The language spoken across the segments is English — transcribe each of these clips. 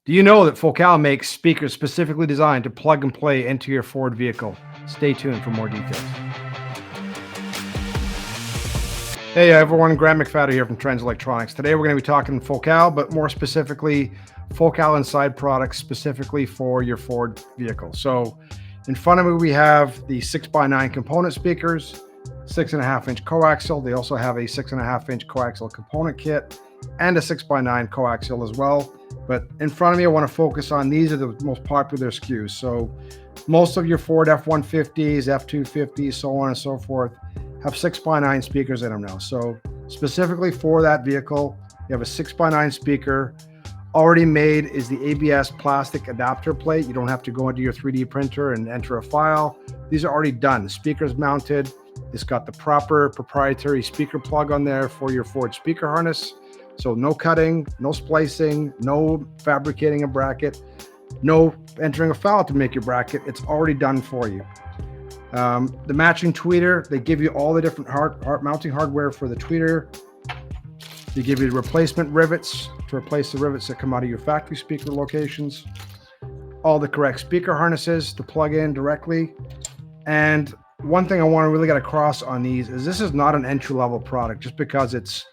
Do you know that Focal makes speakers specifically designed to plug and play into your Ford vehicle? Stay tuned for more details. Hey everyone, Grant McFadden here from Trends Electronics. Today we're going to be talking Focal, but more specifically Focal Inside products specifically for your Ford vehicle. So in front of me we have the 6x9 component speakers, 6.5-inch coaxial. They also have a 6.5-inch coaxial component kit and a 6x9 coaxial as well. But in front of me, I want to focus on these are the most popular SKUs. So most of your Ford F-150s, F-250s, so on and so forth, have 6x9 speakers in them now. So specifically for that vehicle, you have a 6x9 speaker. Already made is the ABS plastic adapter plate. You don't have to go into your 3D printer and enter a file. These are already done. The speaker's mounted. It's got the proper proprietary speaker plug on there for your Ford speaker harness. So no cutting, no splicing, no fabricating a bracket, no entering a file to make your bracket. It's already done for you. The matching tweeter, they give you all the different mounting hardware for the tweeter. They give you the replacement rivets to replace the rivets that come out of your factory speaker locations. All the correct speaker harnesses to plug in directly. And one thing I want to really get across on these is this is not an entry-level product just because it's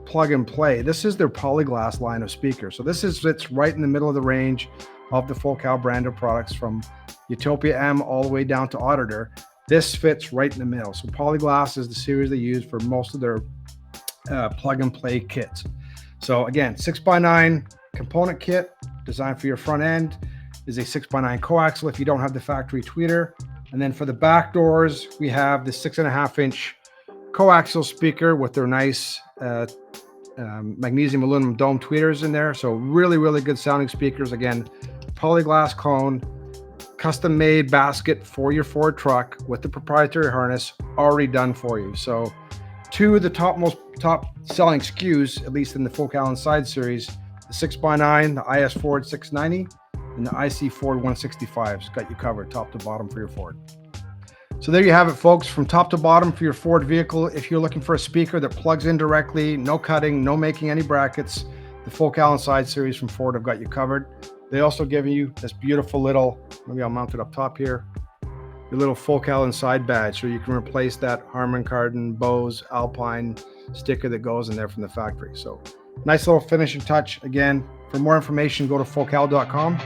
plug and play. This is their polyglass line of speakers. So this sits right in the middle of the range of the Focal brand of products from Utopia M all the way down to Auditor. This fits right in the middle. So polyglass is the series they use for most of their plug and play kits. So again, 6x9 component kit designed for your front end is a 6x9 coaxial if you don't have the factory tweeter. And then for the back doors, we have the 6.5-inch coaxial speaker with their nice magnesium aluminum dome tweeters in there. So really, really good sounding speakers. Again, polyglass cone, custom made basket for your Ford truck with the proprietary harness already done for you. So two of the top selling SKUs, at least in the Focal Inside series, the 6x9, the IS Ford 690, and the IC Ford 165's got you covered top to bottom for your Ford. So there you have it, folks, from top to bottom for your Ford vehicle. If you're looking for a speaker that plugs in directly, no cutting, no making any brackets, the Focal Inside series from Ford have got you covered. They also give you this beautiful little, maybe I'll mount it up top here, your little Focal Inside badge, so you can replace that Harman Kardon, Bose, Alpine sticker that goes in there from the factory. So nice little finishing touch. Again, for more information, go to focal.com.